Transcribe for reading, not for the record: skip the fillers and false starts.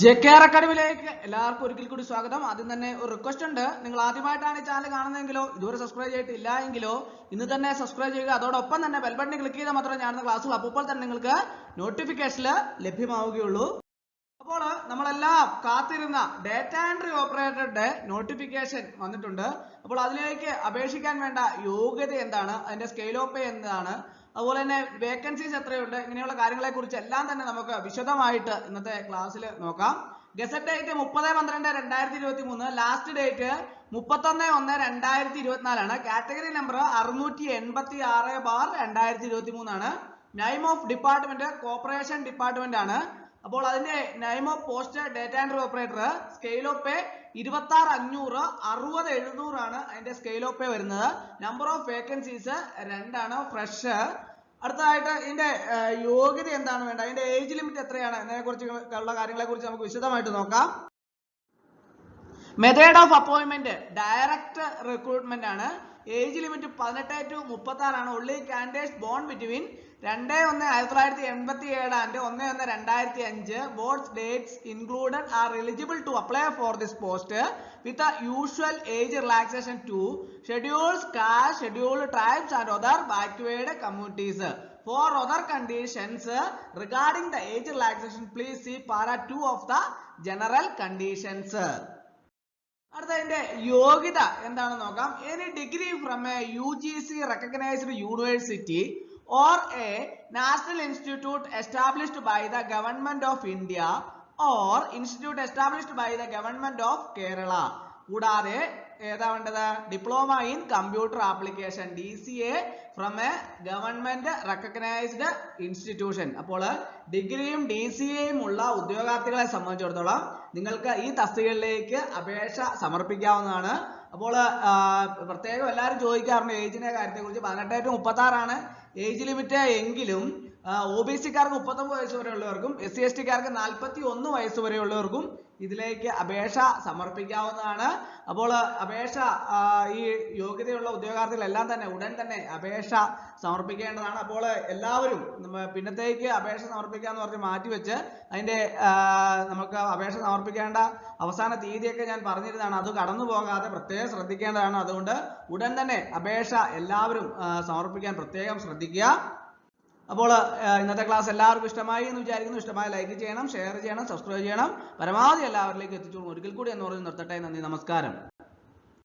JKR അക്കാഡമിയിലേക്ക് എല്ലാവർക്കും ഒരിക്കൽ കൂടി സ്വാഗതം. ആദ്യം തന്നെ ഒരു റിക്വസ്റ്റ് ഉണ്ട്. നിങ്ങൾ ആദ്യമായിട്ടാണ് ഈ ചാനൽ കാണുന്നതെങ്കിലോ ഇതുവരെ സബ്സ്ക്രൈബ് ചെയ്തിട്ടില്ല എങ്കിലോ ഇന്ന് തന്നെ സബ്സ്ക്രൈബ് ചെയ്യുക. അതോടൊപ്പം തന്നെ ബെൽ ബട്ടൺ ക്ലിക്ക് ചെയ്താൽ മാത്രമേ ഞാൻ ക്ലാസ്സുകൾ അപ്പോൾ തന്നെ നിങ്ങൾക്ക് നോട്ടിഫിക്കേഷൻ ലഭ്യമാവുകയുള്ളൂ. അപ്പോൾ നമ്മളെല്ലാം കാത്തിരുന്ന ഡേറ്റ എൻട്രി ഓപ്പറേറ്ററുടെ നോട്ടിഫിക്കേഷൻ വന്നിട്ടുണ്ട്. അപ്പോൾ അതിലേക്ക് അപേക്ഷിക്കാൻ വേണ്ട യോഗ്യത എന്താണ്, അതിന്റെ സ്കെയിൽ ഓഫ് പേ എന്താണ്, അതുപോലെ തന്നെ വേക്കൻസീസ് എത്രയുണ്ട്, ഇങ്ങനെയുള്ള കാര്യങ്ങളെ കുറിച്ച് എല്ലാം തന്നെ നമുക്ക് വിശദമായിട്ട് ഇന്നത്തെ ക്ലാസ്സിൽ നോക്കാം. Gazette date 30/12/2023, last date 31/1/2024 category number 686/2023 ആണ്. Name of department corporation department ആണ്. അപ്പോൾ അതിന്റെ name of post data entry operator, scale of pay 26,500 60,700 ആണ് അതിന്റെ സ്കെയിൽ ഓഫ് പേ വരുന്നത്. നമ്പർ ഓഫ് വേക്കൻസീസ് 2 ആണ്, ഫ്രഷ്. അടുത്തതായിട്ട് ഇതിന്റെ യോഗ്യത എന്താണ് വേണ്ടത്, അതിന്റെ ഏജ് ലിമിറ്റ് എത്രയാണ് എന്നതിനെ കുറിച്ചുള്ള കാര്യങ്ങളെ കുറിച്ച് നമുക്ക് വിശദമായിട്ട് നോക്കാം. Method of appointment direct recruitment ആണ്. ഏജ് ലിമിറ്റ് 18 to 36 ആണ്. ഉള്ളി candidates bone between 2/1/1987 and 1/1/2005. Both dates included are eligible to apply for this post with the usual age relaxation to schedules, caste, scheduled tribes and other backward communities. For other conditions regarding the age relaxation, please see para 2 of the general conditions. അടുത്തതിന്റെ യോഗ്യത എന്താണെന്ന് നോക്കാം. Any degree from A UGC recognized university or a national institute established by the government of India or institute established by the government of Kerala. കൂടാതെ ഏതാ വേണ്ടത്, diploma in computer application DCA from A government recognised institution. അപ്പോൾ ഡിഗ്രിയും DCAയും ഉള്ള ഉദ്യോഗാർത്ഥികളെ സംബന്ധിച്ചിടത്തോളം നിങ്ങൾക്ക് ഈ തസ്തികകളിലേക്ക് അപേക്ഷ സമർപ്പിക്കാവുന്നതാണ്. അപ്പോൾ പ്രത്യേകം എല്ലാവരും ചോദിക്കാറുണ്ട് ഏജിന്റെ കാര്യത്തെ കുറിച്ച്. 18 to 36 ആണ് ഏജ് ലിമിറ്റ് എങ്കിലും OBC-ക്കാർക്ക് 39 വയസ്സ് വരെ ഉള്ളവർക്കും SC/ST-ക്കാർക്ക് 41 വയസ്സ് വരെ ഉള്ളവർക്കും ഇതിലേക്ക് അപേക്ഷ സമർപ്പിക്കാവുന്നതാണ്. അപ്പോൾ അപേക്ഷ ഈ യോഗ്യതയുള്ള ഉദ്യോഗാർത്ഥികളെല്ലാം തന്നെ ഉടൻ തന്നെ അപേക്ഷ സമർപ്പിക്കേണ്ടതാണ്. അപ്പോൾ എല്ലാവരും പിന്നത്തേക്ക് അപേക്ഷ സമർപ്പിക്കാന്ന് പറഞ്ഞ് മാറ്റിവെച്ച് അതിന്റെ നമുക്ക് അപേക്ഷ സമർപ്പിക്കേണ്ട അവസാന തീയതിയൊക്കെ ഞാൻ പറഞ്ഞിരുന്നതാണ്. അത് കടന്നു പോകാതെ പ്രത്യേകം ശ്രദ്ധിക്കേണ്ടതാണ്. അതുകൊണ്ട് ഉടൻ തന്നെ അപേക്ഷ എല്ലാവരും സമർപ്പിക്കാൻ പ്രത്യേകം ശ്രദ്ധിക്കുക. അപ്പോൾ ഇന്നത്തെ ക്ലാസ് എല്ലാവർക്കും ഇഷ്ടമായി എന്ന് വിചാരിക്കുന്നു. ഇഷ്ടമായി ലൈക്ക് ചെയ്യണം, ഷെയർ ചെയ്യണം, സബ്സ്ക്രൈബ് ചെയ്യണം. പരമാവധി എല്ലാവരിലേക്കും എത്തിച്ചു ഒരിക്കൽ കൂടി എന്ന് പറഞ്ഞ് നിർത്തട്ടെ. നന്ദി, നമസ്കാരം.